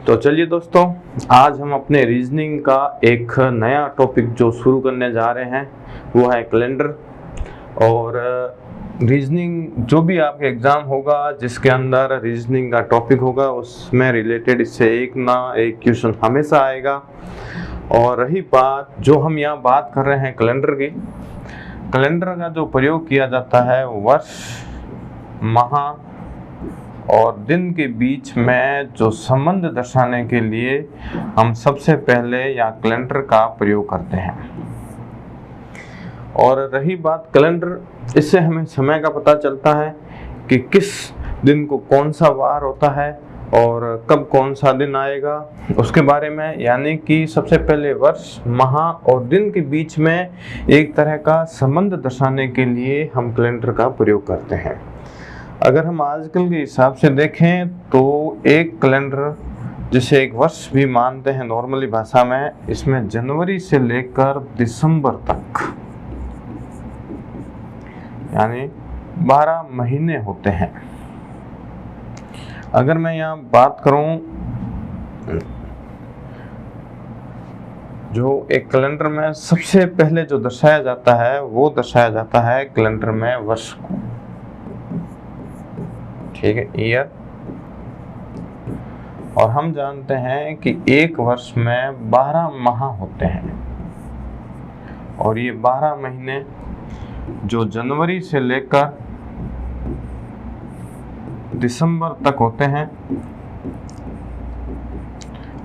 तो चलिए दोस्तों, आज हम अपने रीजनिंग का एक नया टॉपिक जो शुरू करने जा रहे हैं वो है कैलेंडर। और रीजनिंग जो भी आपके एग्ज़ाम होगा जिसके अंदर रीजनिंग का टॉपिक होगा उसमें रिलेटेड इससे एक ना एक क्वेश्चन हमेशा आएगा। और रही बात जो हम यहाँ बात कर रहे हैं कैलेंडर की, कैलेंडर का जो प्रयोग किया जाता है वर्ष, माह और दिन के बीच में जो संबंध दर्शाने के लिए हम सबसे पहले या कैलेंडर का प्रयोग करते हैं। और रही बात कैलेंडर, इससे हमें समय का पता चलता है कि किस दिन को कौन सा वार होता है और कब कौन सा दिन आएगा उसके बारे में। यानी कि सबसे पहले वर्ष, माह और दिन के बीच में एक तरह का संबंध दर्शाने के लिए हम कैलेंडर का प्रयोग करते हैं। अगर हम आजकल के हिसाब से देखें तो एक कैलेंडर जिसे एक वर्ष भी मानते हैं नॉर्मली भाषा में, इसमें जनवरी से लेकर दिसंबर तक यानी 12 महीने होते हैं। अगर मैं यहाँ बात करूं, जो एक कैलेंडर में सबसे पहले जो दर्शाया जाता है वो दर्शाया जाता है कैलेंडर में वर्ष को, ठीक है, ईयर। और हम जानते हैं कि एक वर्ष में 12 माह होते हैं और ये 12 महीने जो जनवरी से लेकर दिसंबर तक होते हैं।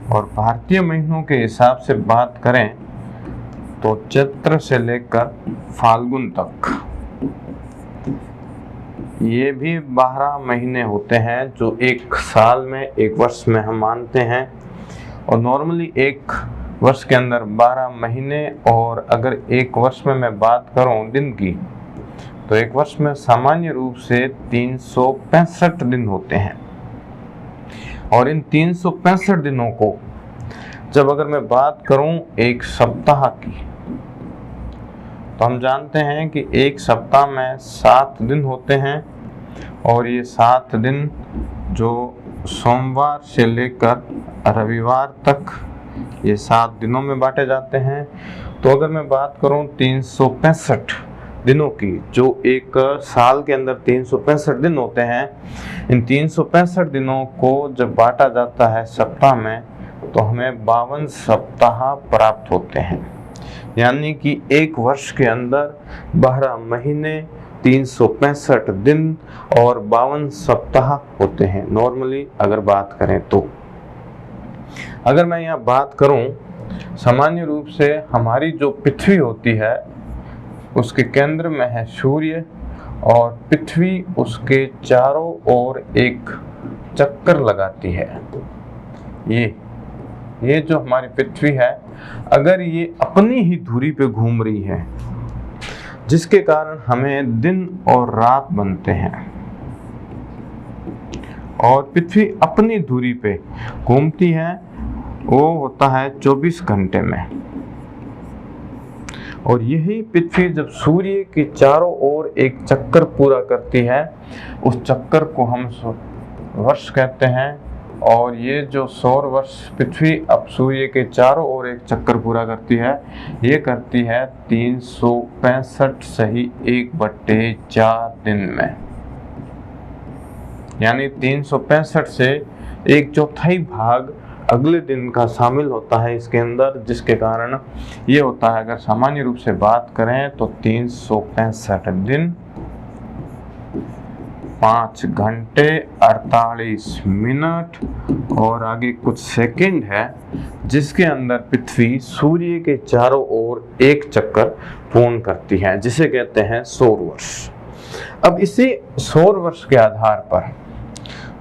और भारतीय महीनों के हिसाब से बात करें तो चैत्र से लेकर फाल्गुन तक ये भी 12 महीने होते हैं जो एक साल में, एक वर्ष में हम मानते हैं। और नॉर्मली एक वर्ष के अंदर 12 महीने, और अगर एक वर्ष में मैं बात करूं दिन की, तो एक वर्ष में सामान्य रूप से 365 दिन होते हैं। और इन 365 दिनों को जब अगर मैं बात करूं एक सप्ताह की, तो हम जानते हैं कि एक सप्ताह में 7 दिन होते हैं। और ये 7 दिन जो सोमवार से लेकर रविवार तक ये 7 दिनों में बांटे जाते हैं। तो अगर मैं बात करूं 365 दिनों की, जो एक साल के अंदर 365 दिन होते हैं, इन 365 दिनों को जब बांटा जाता है सप्ताह में तो हमें 52 सप्ताह प्राप्त होते हैं। यानी कि एक वर्ष के अंदर 12 महीने, 365 दिन और 52 सप्ताह होते हैं नॉर्मली अगर बात करें तो। अगर मैं यहाँ बात करूं, सामान्य रूप से हमारी जो पृथ्वी होती है उसके केंद्र में है सूर्य, और पृथ्वी उसके चारों ओर एक चक्कर लगाती है। ये जो हमारी पृथ्वी है, अगर ये अपनी ही धुरी पे घूम रही है, जिसके कारण हमें दिन और रात बनते हैं, और पृथ्वी अपनी धुरी पे घूमती है, वो होता है 24 घंटे में। और यही पृथ्वी जब सूर्य के चारों ओर एक चक्कर पूरा करती है, उस चक्कर को हम वर्ष कहते हैं। और ये जो सौर वर्ष पृथ्वी अब सूर्य के चारों ओर एक चक्कर पूरा करती है, ये करती है 365 सही 1/4 दिन में। यानी 365 से 1/4 भाग अगले दिन का शामिल होता है इसके अंदर, जिसके कारण ये होता है, अगर सामान्य रूप से बात करें तो 365 दिन, 5 घंटे 48 मिनट और आगे कुछ सेकंड है, जिसके अंदर पृथ्वी सूर्य के चारों ओर एक चक्कर पूर्ण करती है, जिसे कहते हैं सौर वर्ष। अब इसी सौर वर्ष के आधार पर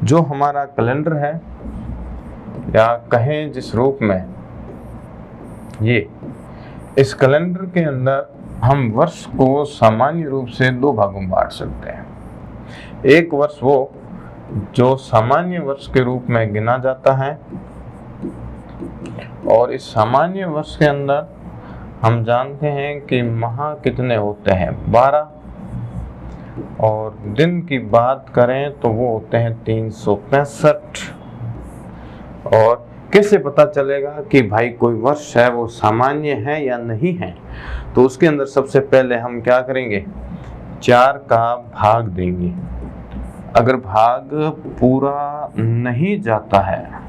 जो हमारा कैलेंडर है, या कहें जिस रूप में, ये इस कैलेंडर के अंदर हम वर्ष को सामान्य रूप से 2 भागों में बांट सकते हैं। एक वर्ष वो जो सामान्य वर्ष के रूप में गिना जाता है, और इस सामान्य वर्ष के अंदर हम जानते हैं कि माह कितने होते हैं, 12। और दिन की बात करें तो वो होते हैं 365। और कैसे पता चलेगा कि भाई कोई वर्ष है वो सामान्य है या नहीं है? तो उसके अंदर सबसे पहले हम क्या करेंगे, 4 का भाग देंगे। अगर भाग पूरा नहीं जाता है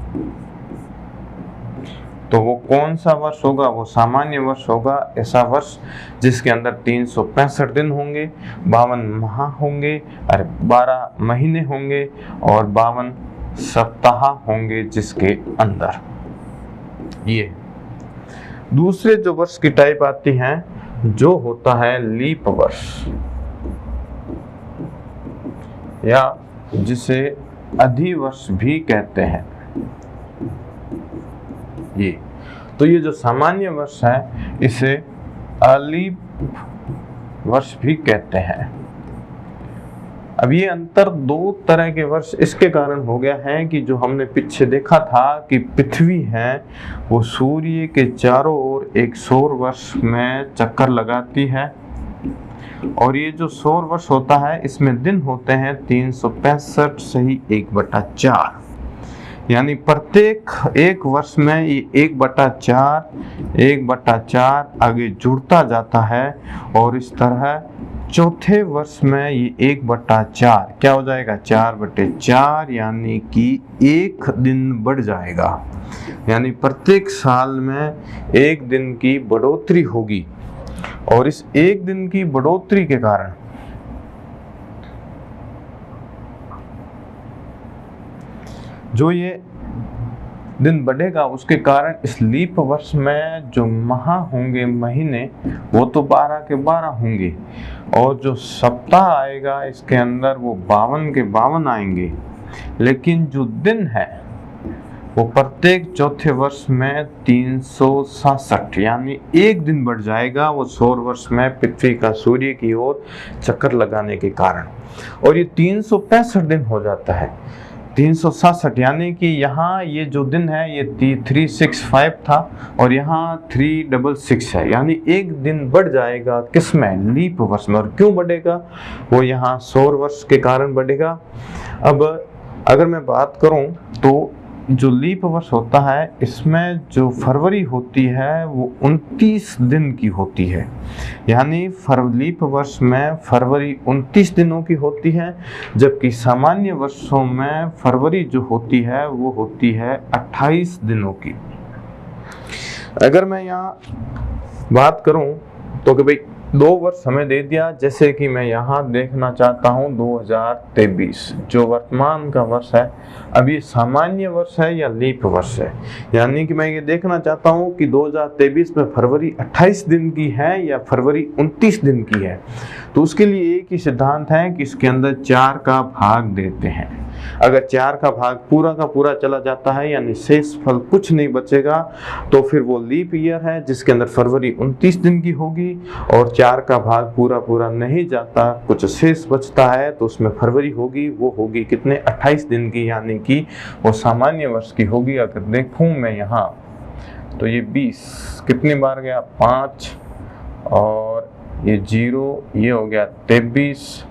तो वो कौन सा वर्ष होगा? वो सामान्य वर्ष होगा। ऐसा वर्ष जिसके अंदर 365 दिन होंगे, 52 माह होंगे, 12 महीने होंगे और 52 सप्ताह होंगे जिसके अंदर। ये दूसरे जो वर्ष की टाइप आती है जो होता है लीप वर्ष, या जिसे अधिवर्ष भी कहते हैं। ये जो सामान्य वर्ष है इसे अलीप वर्ष भी कहते हैं। अब ये अंतर 2 तरह के वर्ष इसके कारण हो गया है कि जो हमने पीछे देखा था कि पृथ्वी है वो सूर्य के चारों ओर एक सौर वर्ष में चक्कर लगाती है, और ये जो सौर वर्ष होता है इसमें दिन होते हैं 365 सही 1/4, यानी प्रत्येक एक वर्ष में ये 1/4 आगे जुड़ता जाता है, और इस तरह चौथे वर्ष में ये 1/4 क्या हो जाएगा, 4/4, यानी कि 1 दिन बढ़ जाएगा। यानी प्रत्येक साल में 1 दिन की बढ़ोतरी होगी, और इस 1 दिन की बढ़ोतरी के कारण जो ये दिन बढ़ेगा उसके कारण इस लीप वर्ष में जो माह होंगे, महीने, वो तो 12 के 12 होंगे, और जो सप्ताह आएगा इसके अंदर वो 52 के 52 आएंगे। लेकिन जो दिन है वो प्रत्येक चौथे वर्ष में 367, यानी 1 दिन बढ़ जाएगा वो सौर वर्ष में पृथ्वी का सूर्य की ओर चक्कर लगाने के कारण, और ये 365 दिन हो जाता है। 367, यानी कि यहाँ ये जो दिन है ये 365 था और यहाँ 366 है, यानी 1 दिन बढ़ जाएगा किसमें, लीप वर्ष में। और क्यों बढ़ेगा, वो यहाँ सौर वर्ष के कारण बढ़ेगा। अब अगर मैं बात करूं तो जो लीप वर्ष होता है इसमें जो फरवरी होती है वो 29 दिन की होती है, यानी लीप वर्ष में फरवरी 29 दिनों की होती है, जबकि सामान्य वर्षों में फरवरी जो होती है वो होती है 28 दिनों की। अगर मैं यहाँ बात करूं तो कि भाई 2 वर्ष हमें दे दिया, जैसे कि मैं यहाँ देखना चाहता हूँ 2023 जो वर्तमान का वर्ष है, अब ये सामान्य वर्ष है या लीप वर्ष है, यानी कि मैं ये देखना चाहता हूँ कि 2023 में फरवरी 28 दिन की है या फरवरी 29 दिन की है। तो उसके लिए एक ही सिद्धांत है कि इसके अंदर 4 का भाग देते हैं। अगर 4 का भाग पूरा का पूरा चला जाता है यानी शेष फल कुछ नहीं बचेगा, तो फिर वो लीप ईयर है जिसके अंदर फरवरी 29 दिन की होगी, और 4 का भाग पूरा नहीं जाता, कुछ शेष बचता है तो उसमें फरवरी होगी, वो होगी कितने, 28 दिन की, यानी कि वो सामान्य वर्ष की होगी। अगर देखूं मैं यहाँ तो ये 20 कितनी बार गया, 5, और ये 0, ये हो गया 23,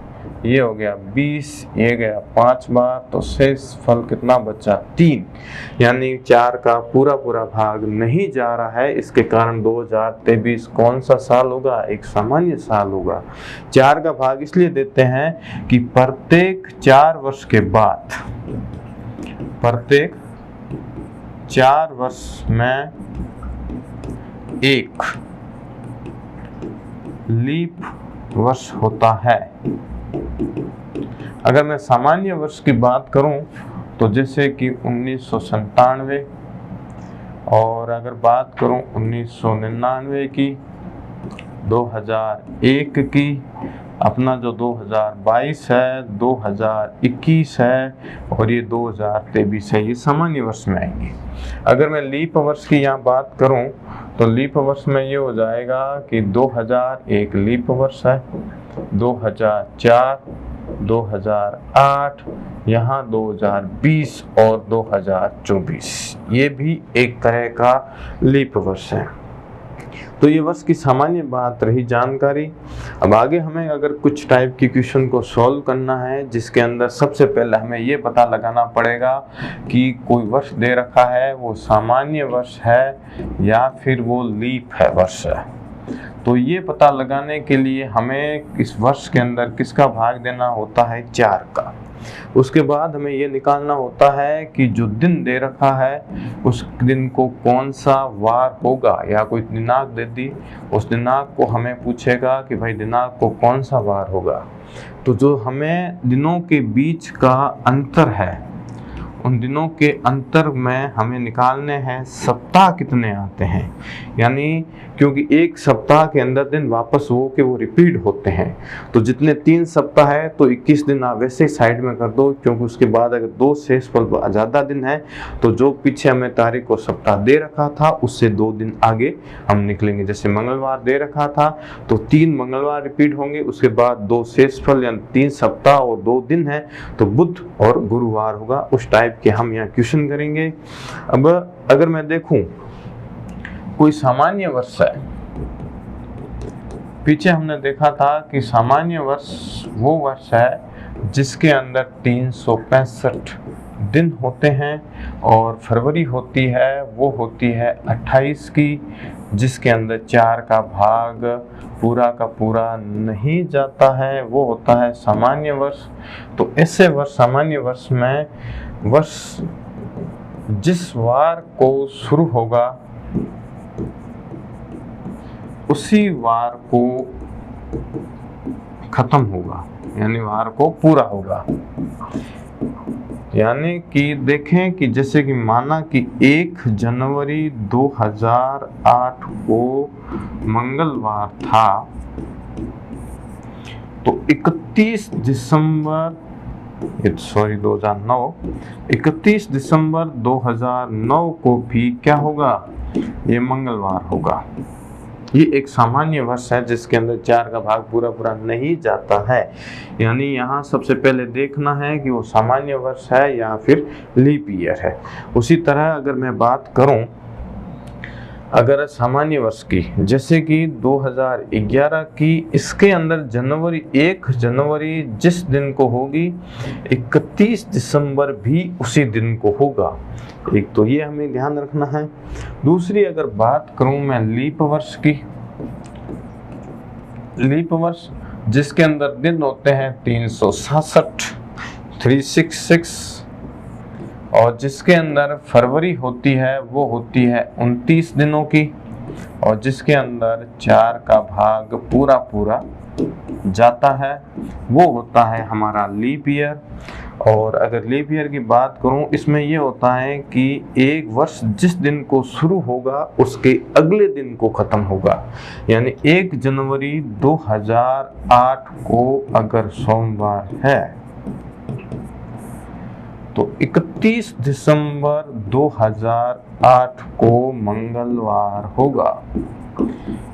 ये हो गया 20, ये गया 5 बार, तो शेष फल कितना बचा, 3, यानी 4 का पूरा भाग नहीं जा रहा है। इसके कारण 2023 कौन सा साल होगा, एक सामान्य साल होगा। 4 का भाग इसलिए देते हैं कि प्रत्येक 4 वर्ष के बाद, प्रत्येक 4 वर्ष में एक लीप वर्ष होता है। अगर मैं सामान्य वर्ष की बात करूं तो जैसे कि 1997, और अगर बात करूं 1999 की, 2001 की, अपना जो 2022 है, 2021 है और ये 2023 है, ये सामान्य वर्ष में आएंगे। अगर मैं लीप वर्ष की यहाँ बात करूं तो लीप वर्ष में ये हो जाएगा कि 2001 लीप वर्ष है, 2004, 2008, यहाँ 2020 और 2024 ये भी एक तरह का लीप वर्ष है। तो ये वर्ष की सामान्य बात रही जानकारी। अब आगे हमें अगर कुछ टाइप की क्वेश्चन को सॉल्व करना है, जिसके अंदर सबसे पहले हमें ये पता लगाना पड़ेगा कि कोई वर्ष दे रखा है वो सामान्य वर्ष है या फिर वो लीप है वर्ष है। तो ये पता लगाने के लिए हमें इस वर्ष के अंदर किसका भाग देना होता है, 4 का। उसके बाद हमें ये निकालना होता है कि जो दिन दे रखा है उस दिन को कौन सा वार होगा, या कोई दिनांक दे दी, उस दिनांक को हमें पूछेगा कि भाई दिनांक को कौन सा वार होगा। तो जो हमें दिनों के बीच का अंतर है, उन दिनों के अंतर में हमें निकालने हैं सप्ताह कितने आते हैं, यानी क्योंकि एक सप्ताह के अंदर दिन वापस हो के वो रिपीट होते हैं। तो जितने 3 सप्ताह है तो 21 दिन आप वैसे साइड में कर दो, क्योंकि उसके बाद अगर 2 शेषफल ज़्यादा दिन है तो जो पीछे हमें तारीख और सप्ताह दे रखा था उससे 2 दिन आगे हम निकलेंगे। जैसे मंगलवार दे रखा था तो 3 मंगलवार रिपीट होंगे, उसके बाद 2 शेषफल यानी 3 सप्ताह और 2 दिन है तो बुध और गुरुवार होगा। उस टाइप के हम यहाँ क्वेश्चन करेंगे। अब अगर मैं देखूं कोई सामान्य वर्ष है, पीछे हमने देखा था कि सामान्य वर्ष वो वर्ष है जिसके अंदर 365 दिन होते हैं और फरवरी होती है वो होती है 28 की, जिसके अंदर 4 का भाग पूरा का पूरा नहीं जाता है, वो होता है सामान्य वर्ष। तो ऐसे वर्ष सामान्य वर्ष में वर्ष जिस वार को शुरू होगा उसी वार को खत्म होगा, यानी वार को पूरा होगा। यानी कि देखें कि जैसे कि माना कि 1 जनवरी 2008 को मंगलवार था, तो 31 दिसंबर 2009 को भी क्या होगा, ये मंगलवार होगा। ये एक सामान्य वर्ष है जिसके अंदर 4 का भाग पूरा पूरा नहीं जाता है। यानी यहाँ सबसे पहले देखना है कि वो सामान्य वर्ष है या फिर लीप ईयर है। उसी तरह अगर मैं बात करूं अगर सामान्य वर्ष की, जैसे कि 2011 की, इसके अंदर 1 जनवरी जिस दिन को होगी 31 दिसंबर भी उसी दिन को होगा। एक तो ये हमें ध्यान रखना है। दूसरी अगर बात करूं मैं लीप वर्ष की, लीप वर्ष जिसके अंदर दिन होते हैं 366 और जिसके अंदर फरवरी होती है वो होती है 29 दिनों की, और जिसके अंदर 4 का भाग पूरा पूरा जाता है वो होता है हमारा लीप ईयर। और अगर लीप ईयर की बात करूं, इसमें ये होता है कि एक वर्ष जिस दिन को शुरू होगा उसके अगले दिन को खत्म होगा। यानी 1 जनवरी 2008 को अगर सोमवार है तो 31 दिसंबर 2008 को मंगलवार होगा।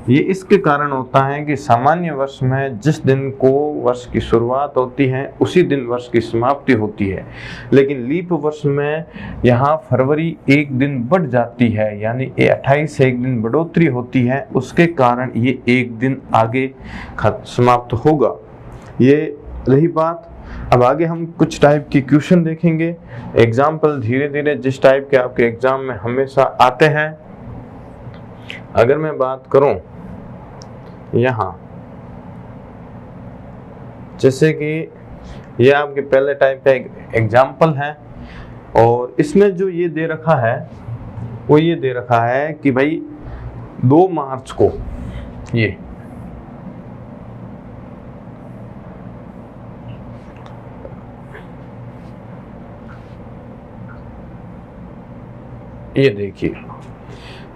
ये इसके कारण होता है कि सामान्य वर्ष में जिस दिन को वर्ष की शुरुआत होती है उसी दिन वर्ष की समाप्ति होती है, लेकिन लीप वर्ष में यहाँ फरवरी 1 दिन बढ़ जाती है, यानी 28 से 1 दिन बढ़ोतरी होती है, उसके कारण ये 1 दिन आगे समाप्त होगा। ये रही बात। अब आगे हम कुछ टाइप की क्वेश्चन देखेंगे, एग्जाम्पल धीरे धीरे जिस टाइप के आपके एग्जाम में हमेशा आते हैं। अगर मैं बात करूं यहाँ, जैसे कि ये आपके पहले टाइप का एग्जाम्पल है और इसमें जो ये दे रखा है वो ये दे रखा है कि भाई 2 मार्च को ये देखिए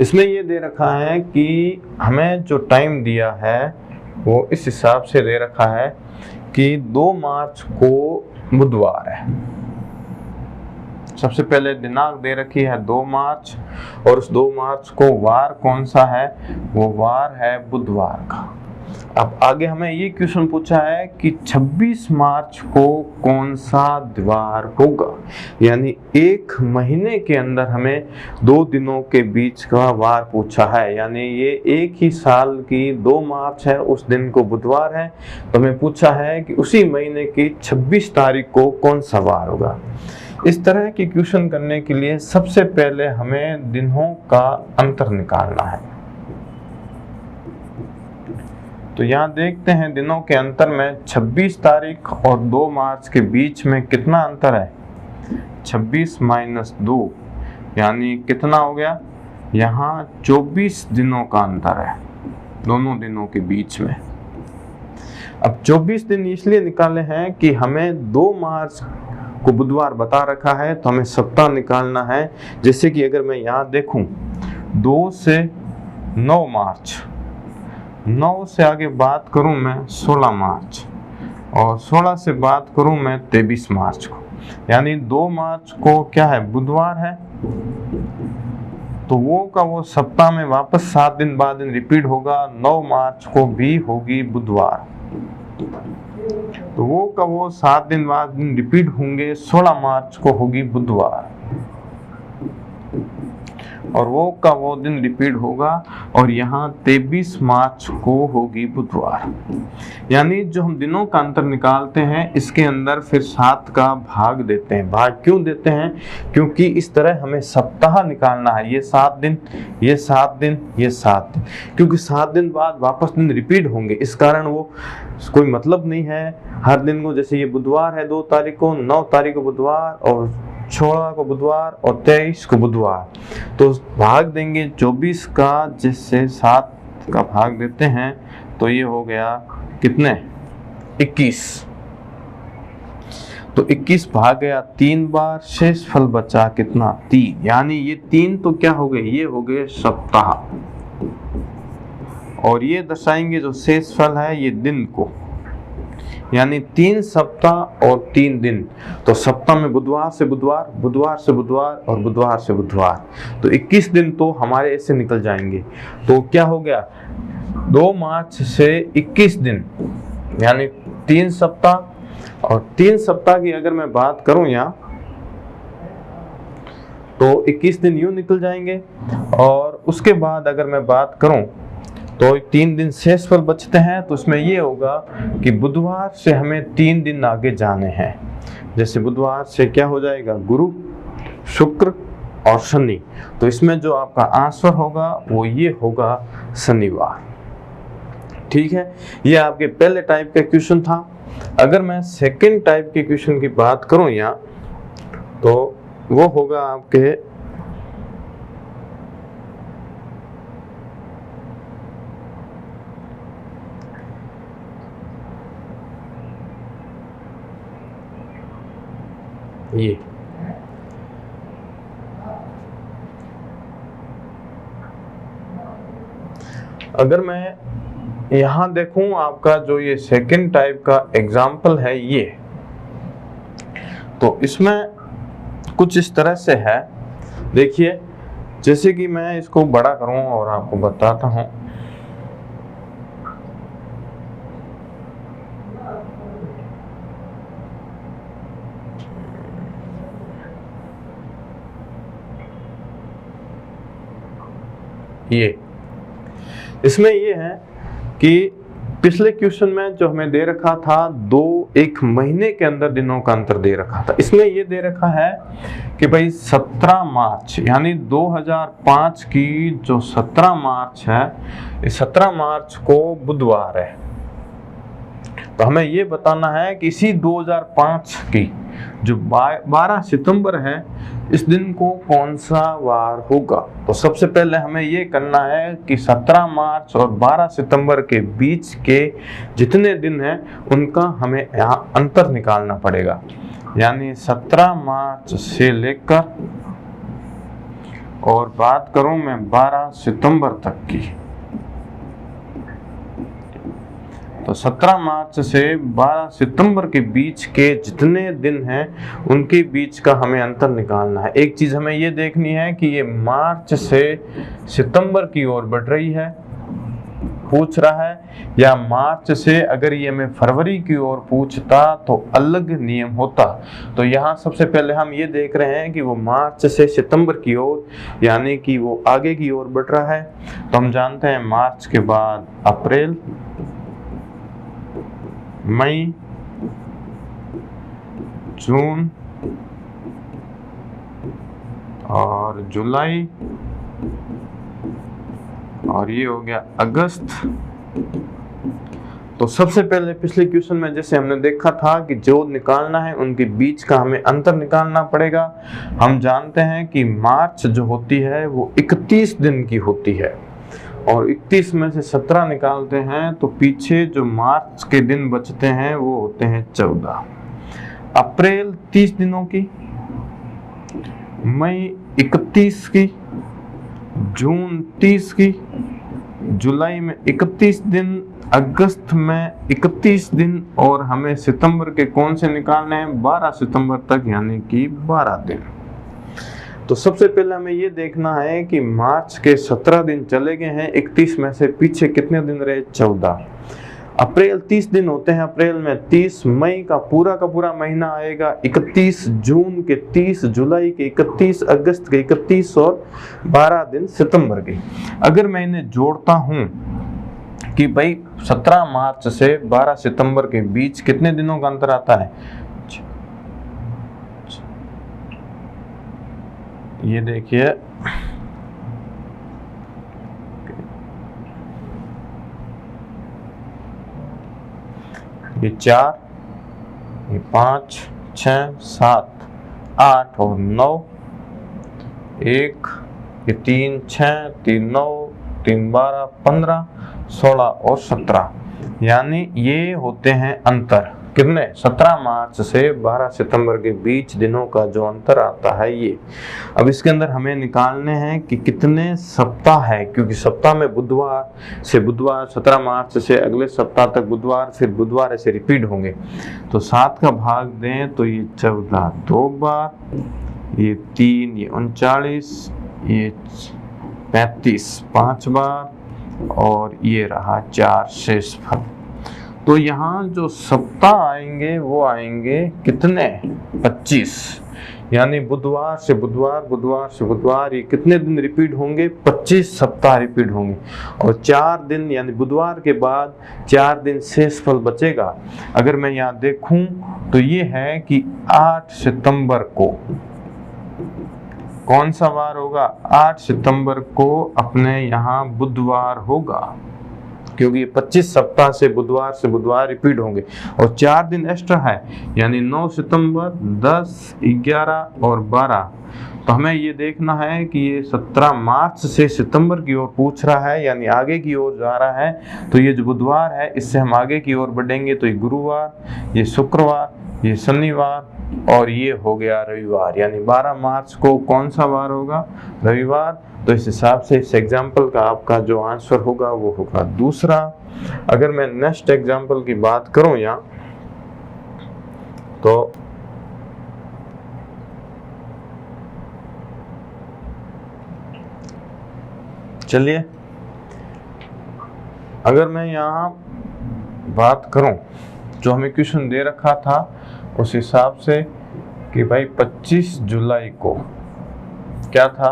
इसमें ये दे रखा है कि हमें जो टाइम दिया है वो इस हिसाब से दे रखा है कि 2 मार्च को बुधवार है। सबसे पहले दिनांक दे रखी है 2 मार्च और उस 2 मार्च को वार कौन सा है, वो वार है बुधवार का। अब आगे हमें ये क्वेश्चन पूछा है कि 26 मार्च को कौन सा द्वार होगा, यानी एक महीने के अंदर हमें 2 दिनों के बीच का वार पूछा है, यानी ये एक ही साल की 2 मार्च है, उस दिन को बुधवार है, तो हमें पूछा है कि उसी महीने की 26 तारीख को कौन सा वार होगा। इस तरह के क्वेश्चन करने के लिए सबसे पहले हमें दिनों का अंतर निकालना है। तो यहाँ देखते हैं दिनों के अंतर में 26 तारीख और 2 मार्च के बीच में कितना अंतर है, 26 माइनस 2 यानी कितना हो गया, यहाँ 24 दिनों का अंतर है दोनों दिनों के बीच में। अब 24 दिन इसलिए निकाले हैं कि हमें 2 मार्च को बुधवार बता रखा है, तो हमें सप्ताह निकालना है। जैसे कि अगर मैं यहाँ देखूं 2 से 9 मार्च, 9 से आगे बात करूं मैं 16 मार्च, और 16 से बात करूं मैं 23 मार्च को, यानी 2 मार्च को क्या है, बुधवार है, तो वो का वो सप्ताह में वापस 7 दिन बाद रिपीट होगा। 9 मार्च को भी होगी बुधवार, तो वो का वो 7 दिन बाद रिपीट होंगे। 16 मार्च को होगी बुधवार और वो का वो दिन रिपीट होगा, और यहाँ 23 मार्च को होगी बुधवार। यानी जो हम दिनों का अंतर निकालते हैं इसके अंदर फिर 7 का भाग देते हैं। भाग क्यों देते हैं, क्योंकि इस तरह हमें सप्ताह निकालना है। ये 7 दिन, ये 7 दिन, ये 7 दिन, क्योंकि 7 दिन बाद वापस दिन रिपीट होंगे, इस कारण वो कोई मतलब नहीं है हर दिन को। जैसे ये बुधवार है 2 तारीख को, 9 तारीख को बुधवार, और 16 को बुधवार और 23 को बुधवार, तो भाग देंगे 24 का, जिससे 7 का भाग देते हैं, तो ये हो गया कितने, 21। तो 21 भाग गया 3 बार, शेष फल बचा कितना, 3, यानी ये 3 तो क्या हो गए, ये हो गए सप्ताह, और ये दर्शाएंगे जो शेष फल है ये दिन को, यानी 3 सप्ताह और 3 दिन। तो सप्ताह में बुधवार से बुधवार, बुधवार से बुधवार और बुधवार से बुधवार, तो 21 दिन तो हमारे ऐसे निकल जाएंगे। तो क्या हो गया, 2 मार्च से 21 दिन, यानी 3 सप्ताह, और 3 सप्ताह की अगर मैं बात करूं यहाँ, तो 21 दिन यूं निकल जाएंगे, और उसके बाद अगर मैं बात करूं तो 3 दिन शेष फल बचते हैं। तो उसमें ये होगा कि बुधवार से हमें 3 दिन आगे जाने हैं। जैसे बुधवार से क्या हो जाएगा, गुरु, शुक्र और शनि, तो इसमें जो आपका आंसर होगा वो ये होगा शनिवार। ठीक है, ये आपके पहले टाइप का क्वेश्चन था। अगर मैं सेकंड टाइप के क्वेश्चन की बात करूं यहाँ, तो वो होगा आपके ये, अगर मैं यहां देखूं आपका जो ये सेकंड टाइप का एग्जाम्पल है ये, तो इसमें कुछ इस तरह से है। देखिए, जैसे कि मैं इसको बड़ा करूं और आपको बताता हूं, ये इसमें ये है कि पिछले क्वेश्चन में जो हमें दे रखा था 1 महीने के अंदर दिनों का अंतर दे रखा था, इसमें ये दे रखा है कि भाई 17 मार्च यानी 2005 की जो 17 मार्च है, इस 17 मार्च को बुधवार है। तो हमें ये बताना है कि इसी 2005 की जो 12 सितंबर है, इस दिन को कौन सा वार होगा। तो सबसे पहले हमें ये करना है कि 17 मार्च और 12 सितंबर के बीच के जितने दिन हैं उनका हमें यहाँ अंतर निकालना पड़ेगा। यानी 17 मार्च से लेकर और बात करूं मैं 12 सितंबर तक की, तो 17 मार्च से 12 सितंबर के बीच के जितने दिन हैं उनके बीच का हमें अंतर निकालना है। एक चीज़ हमें ये देखनी है कि ये मार्च से सितंबर की ओर बढ़ रही है पूछ रहा है, या मार्च से अगर ये हमें फरवरी की ओर पूछता तो अलग नियम होता। तो यहाँ सबसे पहले हम ये देख रहे हैं कि वो मार्च से सितंबर की ओर, यानी कि वो आगे की ओर बढ़ रहा है। तो हम जानते हैं मार्च के बाद अप्रैल, मई, जून और जुलाई, और ये हो गया अगस्त। तो सबसे पहले पिछले क्वेश्चन में जैसे हमने देखा था कि जो निकालना है उनके बीच का हमें अंतर निकालना पड़ेगा। हम जानते हैं कि मार्च जो होती है वो 31 दिन की होती है, और 31 में से 17 निकालते हैं तो पीछे जो मार्च के दिन बचते हैं वो होते हैं 14। अप्रैल 30 दिनों की, मई 31 की, जून 30 की, जुलाई में 31 दिन, अगस्त में 31 दिन, और हमें सितंबर के कौन से निकालने हैं, 12 सितंबर तक, यानी कि 12 दिन। तो सबसे पहले हमें ये देखना है कि मार्च के 17 दिन चले गए हैं, 31 में से पीछे कितने दिन रहे, 14। अप्रैल 30 दिन होते हैं, अप्रैल में 30, मई का पूरा महीना आएगा 31, जून के 30, जुलाई के 31, अगस्त के 31 और 12 दिन सितंबर के। अगर मैं इन्हें जोड़ता हूं कि भाई 17 मार्च से 12 सितंबर के बीच कितने दिनों का अंतर आता है, ये देखिए, ये 4, ये 5, 6, 7, 8 और 9, 1, ये 3, 6, 3, 9, 3, 12, 15, 16 और 17, यानी ये होते हैं अंतर। कितने, 17 मार्च से 12 सितंबर के बीच दिनों का जो अंतर आता है ये। अब इसके अंदर हमें निकालने हैं कि कितने सप्ताह है, क्योंकि सप्ताह में बुधवार से बुधवार, 17 मार्च से अगले सप्ताह तक बुधवार, फिर बुधवार ऐसे रिपीट होंगे। तो 7 का भाग दें तो ये 14 2 बार, ये 3, ये 39, ये 35 5 बार, और ये रहा 4 शेष फल। तो यहाँ जो सप्ताह आएंगे वो आएंगे कितने, 25, यानी बुधवार से बुधवार, बुधवार से बुधवार, ये कितने दिन रिपीट होंगे, 25 सप्ताह रिपीट होंगे। और 4 दिन, यानी बुधवार के बाद 4 दिन शेष फल बचेगा। अगर मैं यहाँ देखूं तो ये है कि 8 सितंबर को कौन सा वार होगा, 8 सितंबर को अपने यहाँ बुधवार होगा, क्योंकि 25 सप्ताह से बुधवार रिपीट होंगे। और 4 दिन एक्स्ट्रा है, यानी 9 सितंबर, 10, 11 और 12। तो हमें ये देखना है कि ये 17 मार्च से सितंबर की ओर पूछ रहा है, यानी आगे की ओर जा रहा है। तो ये जो बुधवार है इससे हम आगे की ओर बढ़ेंगे, तो ये गुरुवार, ये शुक्रवार, ये शनिवार, और ये हो गया रविवार, यानी 12 मार्च को कौन सा वार होगा, रविवार। तो इस हिसाब से इस एग्जाम्पल का आपका जो आंसर होगा वो होगा दूसरा। अगर मैं नेक्स्ट एग्जाम्पल की बात करूं यहाँ, तो चलिए, अगर मैं यहाँ बात करूं जो हमें क्वेश्चन दे रखा था उस हिसाब से कि भाई 25 जुलाई को क्या था,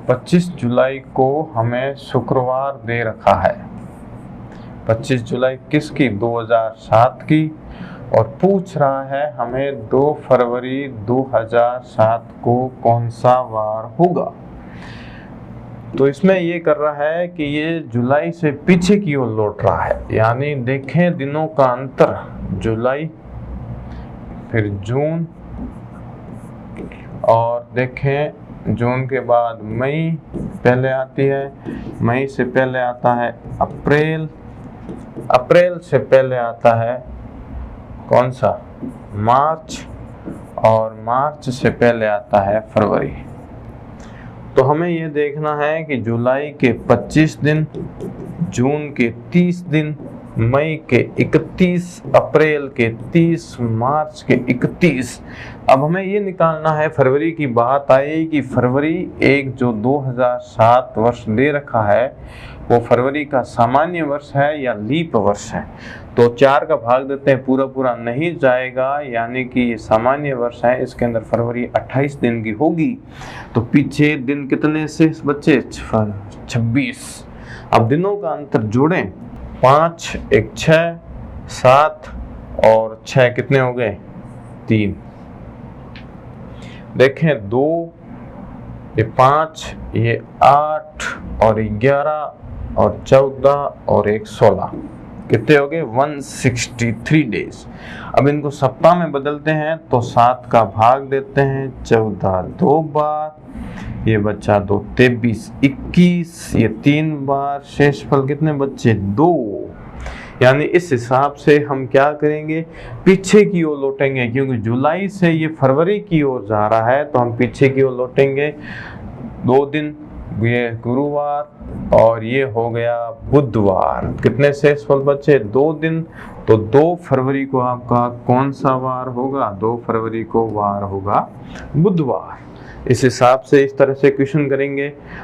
25 जुलाई को हमें शुक्रवार दे रखा है। 25 जुलाई किसकी, 2007 की, और पूछ रहा है हमें 2 फरवरी 2007 को कौन सा वार होगा। तो इसमें ये कर रहा है कि ये जुलाई से पीछे की ओर लौट रहा है, यानी देखें दिनों का अंतर, जुलाई, फिर जून, और देखें जून के बाद मई पहले आती है, मई से पहले आता है अप्रैल, अप्रैल से पहले आता है कौन सा, मार्च, और मार्च से पहले आता है फरवरी। तो हमें ये देखना है कि जुलाई के 25 दिन, जून के 30 दिन, मई के 31, अप्रैल के 30, मार्च के 31। अब हमें ये निकालना है, फरवरी की बात आई कि फरवरी एक जो 2007 वर्ष दे रखा है वो फरवरी का सामान्य वर्ष है या लीप वर्ष है। तो 4 का भाग देते हैं, पूरा पूरा नहीं जाएगा, यानी कि ये सामान्य वर्ष है, इसके अंदर फरवरी 28 दिन की होगी। तो पीछे दिन कितने से बच्चे? 26। अब दिनों का अंतर जोड़ें, 5 1 6, 7 और 6 कितने हो गए? 3। देखें 2, ये 5, ये 8 और 11 और 14 और 1 16, कितने हो गए? 163 डेज। अब इनको सप्ताह में बदलते हैं तो 7 का भाग देते हैं, 14 2 बार, ये बच्चा 2 23 21, ये 3 बार, शेषफल कितने बच्चे? 2। यानी इस हिसाब से हम क्या करेंगे, पीछे की ओर लौटेंगे, क्योंकि जुलाई से ये फरवरी की ओर जा रहा है तो हम पीछे की ओर लौटेंगे। 2 दिन, ये गुरुवार और ये हो गया बुधवार। कितने शेषफल बचे? 2 दिन। तो 2 फरवरी को आपका कौन सा वार होगा? 2 फरवरी को वार होगा बुधवार। इस हिसाब से इस तरह से क्वेश्चन करेंगे।